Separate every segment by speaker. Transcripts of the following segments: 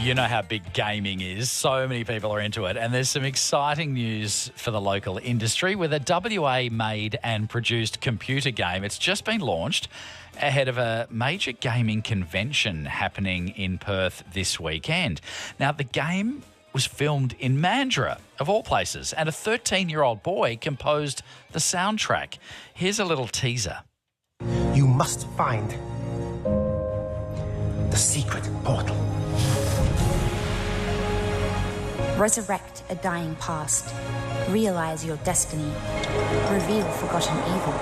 Speaker 1: You know how big gaming is. So many people are into it. And there's some exciting news for the local industry with a WA-made and produced computer game. It's just been launched ahead of a major gaming convention happening in Perth this weekend. Now, the game was filmed in Mandurah, of all places, and a 13-year-old boy composed the soundtrack. Here's a little teaser.
Speaker 2: You must find the secret portal.
Speaker 3: Resurrect a dying past. Realize your destiny. Reveal forgotten evil.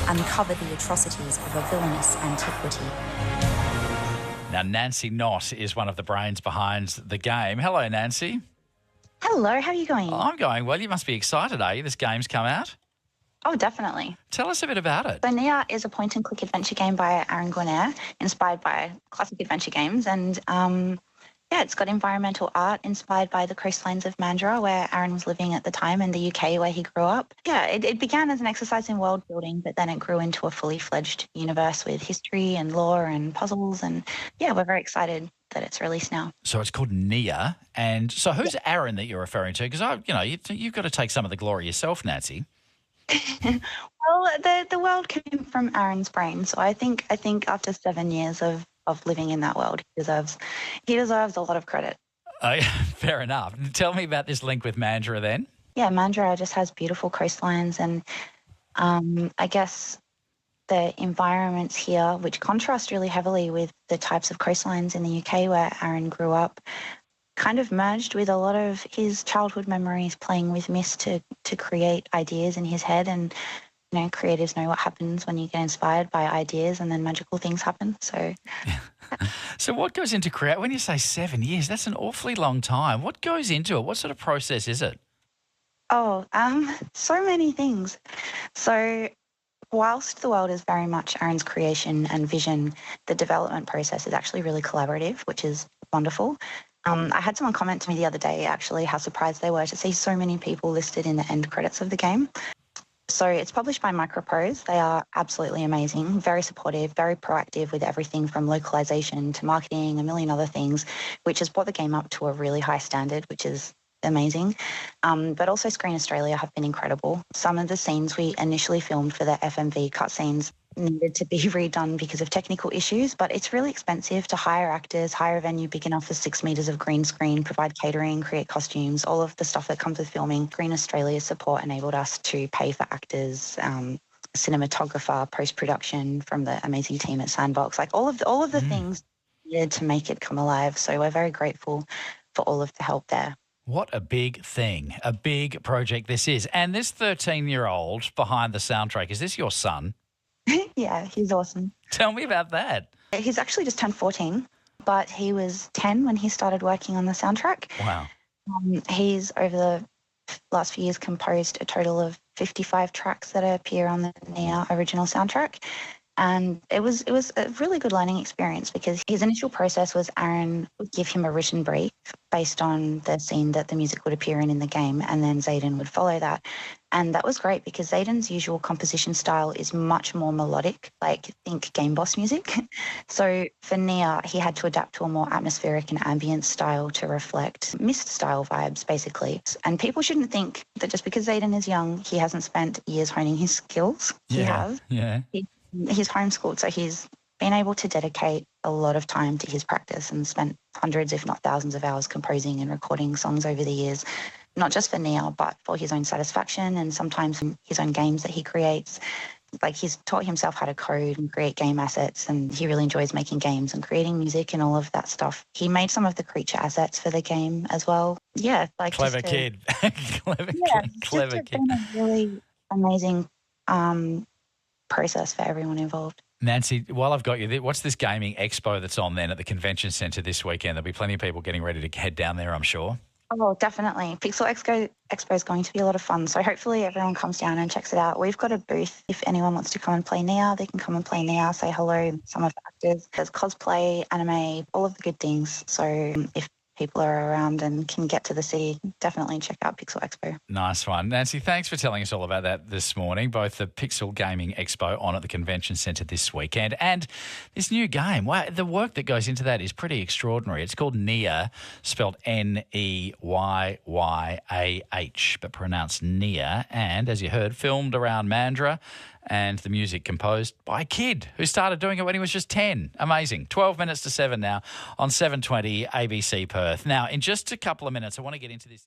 Speaker 3: Uncover the atrocities of a villainous antiquity.
Speaker 1: Now, Nanci Nott is one of the brains behind the game. Hello, Nanci.
Speaker 4: Hello, how are you going?
Speaker 1: I'm going well. You must be excited, are you? This game's come out.
Speaker 4: Oh, definitely.
Speaker 1: Tell us a bit about it.
Speaker 4: So Neyyah is a point-and-click adventure game by Aaron Guarnere, inspired by classic adventure games. And, it's got environmental art inspired by the coastlines of Mandurah, where Aaron was living at the time, in the UK, where he grew up. Yeah, it began as an exercise in world building, but then it grew into a fully fledged universe with history and lore and puzzles. And, we're very excited that it's released now.
Speaker 1: So it's called Neyyah. And so who's Aaron that you're referring to? Because, you've got to take some of the glory yourself, Nanci.
Speaker 4: Well, the world came from Aaron's brain, so I think after 7 years of living in that world, he deserves a lot of credit.
Speaker 1: Oh, fair enough. Tell me about this link with Mandurah then.
Speaker 4: Yeah, Mandurah just has beautiful coastlines, and I guess the environments here, which contrast really heavily with the types of coastlines in the UK where Aaron grew up, kind of merged with a lot of his childhood memories playing with mist to create ideas in his head. And, creatives know what happens when you get inspired by ideas and then magical things happen. So
Speaker 1: So what goes into create? When you say 7 years, that's an awfully long time. What goes into it? What sort of process is it?
Speaker 4: Oh, so many things. So whilst the world is very much Aaron's creation and vision, the development process is actually really collaborative, which is wonderful. I had someone comment to me the other day, actually, how surprised they were to see so many people listed in the end credits of the game. So it's published by Microprose. They are absolutely amazing, very supportive, very proactive with everything from localization to marketing, a million other things, which has brought the game up to a really high standard, which is amazing. But also Screen Australia have been incredible. Some of the scenes we initially filmed for the FMV cutscenes needed to be redone because of technical issues, but it's really expensive to hire actors, hire a venue big enough for 6 meters of green screen, provide catering, create costumes, all of the stuff that comes with filming. Screen Australia's support enabled us to pay for actors, cinematographer, post-production from the amazing team at Sandbox, like all of the things needed to make it come alive. So we're very grateful for all of the help there.
Speaker 1: What a big thing, a big project this is. And this 13-year-old behind the soundtrack, is this your son?
Speaker 4: Yeah, he's awesome.
Speaker 1: Tell me about that.
Speaker 4: He's actually just turned 14, but he was 10 when he started working on the soundtrack.
Speaker 1: Wow.
Speaker 4: He's, over the last few years, composed a total of 55 tracks that appear on the Neyyah original soundtrack. And it was a really good learning experience because his initial process was Aaron would give him a written brief based on the scene that the music would appear in the game, and then Zaedyn would follow that. And that was great because Zaydyn's usual composition style is much more melodic, like think Game Boss music. So for Neyyah, he had to adapt to a more atmospheric and ambient style to reflect Mist style vibes, basically. And people shouldn't think that just because Zaedyn is young, he hasn't spent years honing his skills. He has.
Speaker 1: Yeah.
Speaker 4: He's homeschooled, so he's been able to dedicate a lot of time to his practice and spent hundreds, if not thousands of hours composing and recording songs over the years, not just for Neyyah, but for his own satisfaction and sometimes his own games that he creates. Like, he's taught himself how to code and create game assets, and he really enjoys making games and creating music and all of that stuff. He made some of the creature assets for the game as well. Yeah, like
Speaker 1: clever kid. Clever kid.
Speaker 4: Been a really amazing process for everyone involved.
Speaker 1: Nanci, while I've got you, what's this gaming expo that's on then at the convention centre this weekend? There'll be plenty of people getting ready to head down there, I'm sure.
Speaker 4: Oh, definitely. Pixel Expo is going to be a lot of fun, so hopefully everyone comes down and checks it out. We've got a booth. If anyone wants to come and play Neyyah, they can come and play Neyyah, say hello to some of the actors. There's cosplay, anime, all of the good things. So if people are around and can get to the city, definitely check out Pixel Expo.
Speaker 1: Nice one. Nanci, thanks for telling us all about that this morning, both the Pixel Gaming Expo on at the Convention Centre this weekend and this new game. Wow, the work that goes into that is pretty extraordinary. It's called Neyyah, spelled Neyyah, but pronounced Neyyah, and as you heard, filmed around Mandurah, and the music composed by a kid who started doing it when he was just 10. Amazing. 12 minutes to 7 now on 7:20 ABC Perth. Now, in just a couple of minutes, I want to get into this.